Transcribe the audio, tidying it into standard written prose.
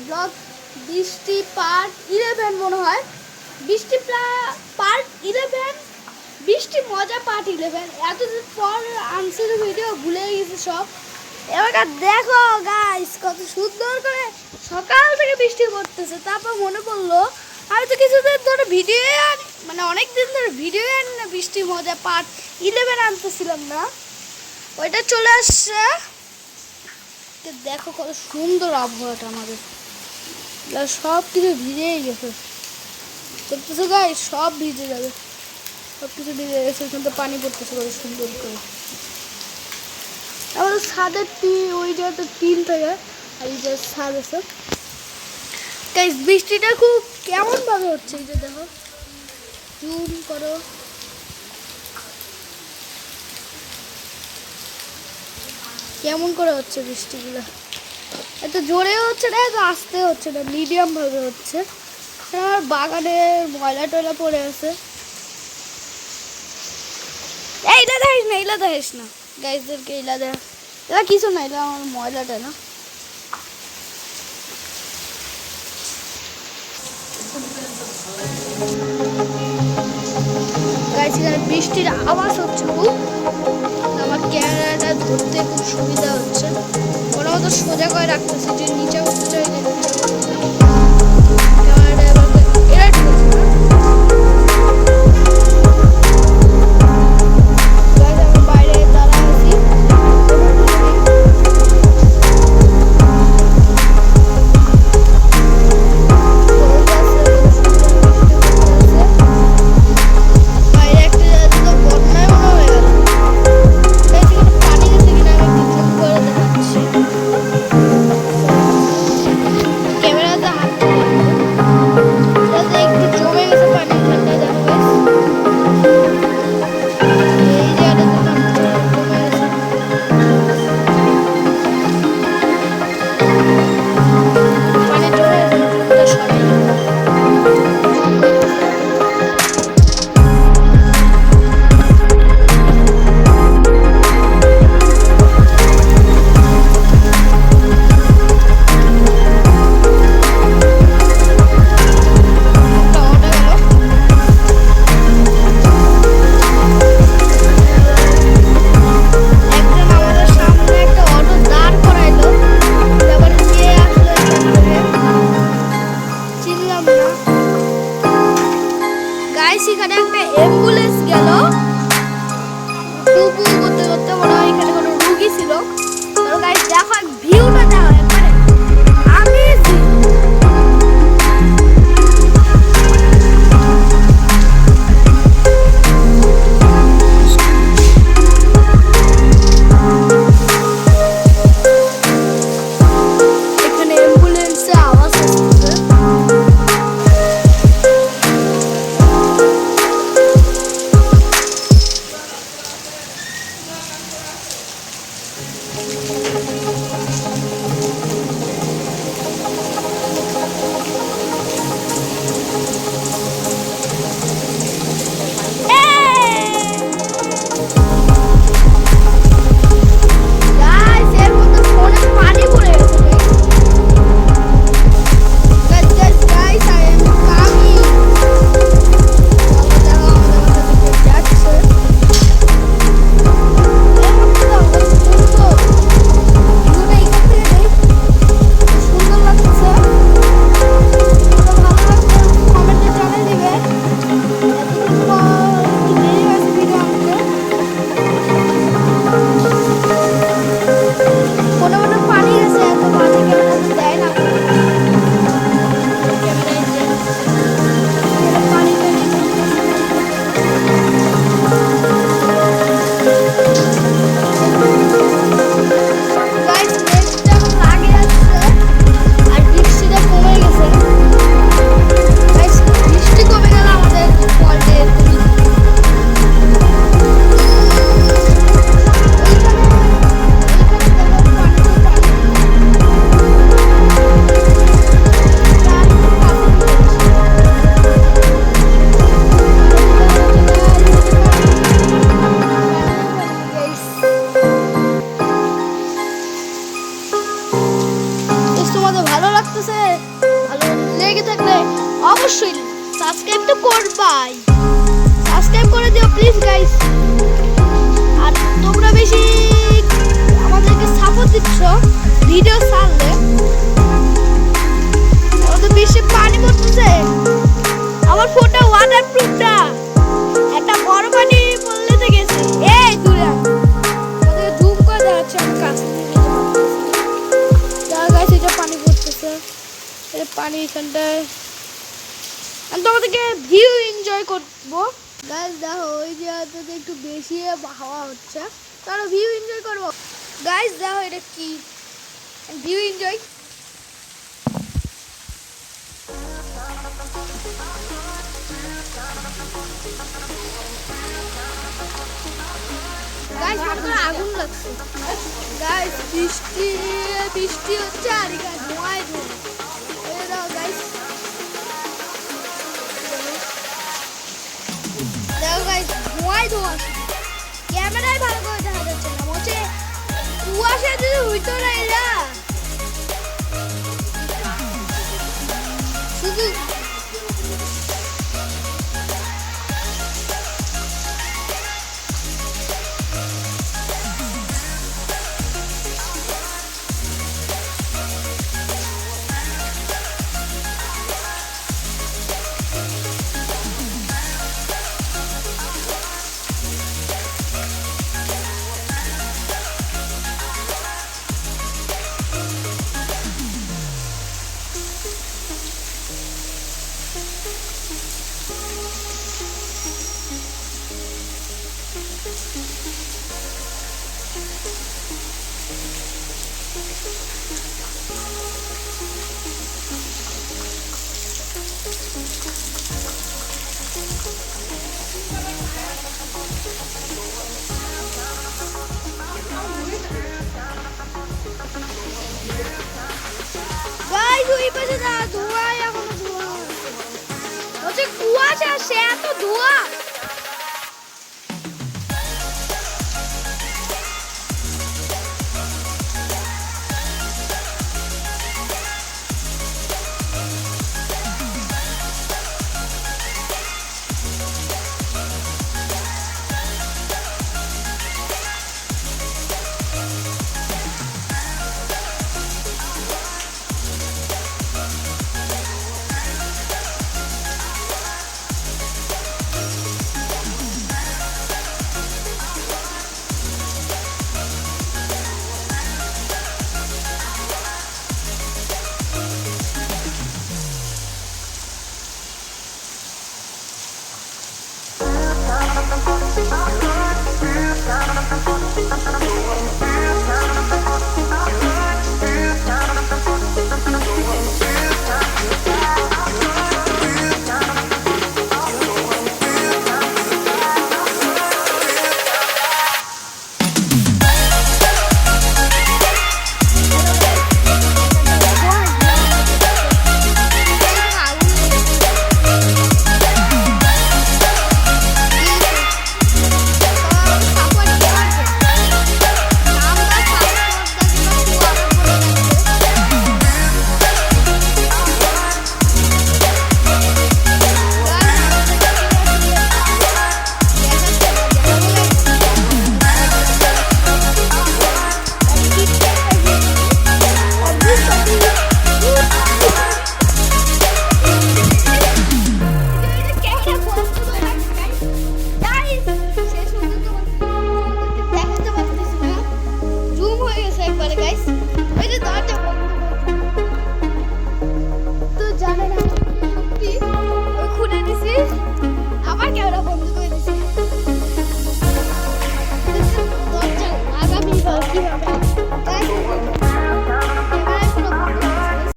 Blog বৃষ্টি part 11 মনে হয়। বৃষ্টি পার্ট 11, বৃষ্টি মজা পার্ট 11। এতদিন পর আনছি ভিডিও, ভুলে গেছি সব। এবার দেখো গাইস, কত সুন্দর করে সকাল থেকে বৃষ্টি পড়তেছে। তারপর মনে পড়লো আমি তো কিছুদিন ধরে ভিডিও আনি, মানে অনেক দিন ধরে ভিডিও আনি না, বৃষ্টি মজা পার্ট 11 আনতেছিলাম না, ওইটা চলে আসছে। দেখো কত সুন্দর আবহাওয়াটা আমাদের, সব কিছু ভিজেই গেছে। দেখতেছো গাইস, সব ভিজে যাবে, সব কিছু ভিজে গেছে। এখান থেকে পানি পড়তেছে কত সুন্দর করে। আমাদের ছাদের ওই জায়গাতে টিন থাকে, আর এই যে ছাদ আছে গাইস। বৃষ্টিটা খুব কেমন ভাবে হচ্ছে, এই যে দেখো, জুম করো। কেমন করে হচ্ছে বৃষ্টিগুলো, এত জোরে হচ্ছে না, এত আস্তে হচ্ছে না, মিডিয়াম ভাবে হচ্ছে। আমার বাগানে ময়লা টয়লা পড়ে আছে। এইটা দেখিস না, এইটা দেখিস না গাইসদেরকে, এইটা দেখ, এটা কিছু না, এটা আমার ময়লাটা না। গাইস এখানে বৃষ্টির আওয়াজ হচ্ছে খুব, আমার ক্যামেরাটা ধরতে খুব সুবিধা হচ্ছে। ওরা তো সোজা করে রাখতেছে, যে নিচে উঠতে চাই ক্যামেরাটা এবার এরা ঠিক আছে না। আমি বাইরে দাঁড়ায় আছি, এখানে একটা অ্যাম্বুলেন্স গেল, টুপু করতে করতে, মনে হয় এখানে কোনো রুগী ছিল। গাইস দেখো ভিউটা, দেখো একবারে আমেজিং। এখানে অ্যাম্বুলেন্সে আওয়াজ আসছে। পানি এখানটায়। আমি তোমাদেরকে ভিউ এনজয় করবো। গাইস দেখো ওই জায়গাটাতে একটু বেশি হাওয়া হচ্ছে, তাহলে ভিউ এনজয় করবো। গাইস দেখো এটা কি ভিউ এনজয়। গাইস হাতে আগুন লাগছে। গাইস বৃষ্টি বৃষ্টি হচ্ছে আর এখানে ধোঁয়ায় ধোঁয়া। এই দাও গাইস, দেখো গাইস ধোঁয়ায় ধোঁয়া। ক্যামেরায় ভালো করে দেখা যাচ্ছে না, মনে কুয়াশা যদি হইতো না এরা শুধু। ওই পাশে ধোঁয়া, এখনো ধোঁয়া হচ্ছে, কুয়াশা সে এত ধোঁয়া।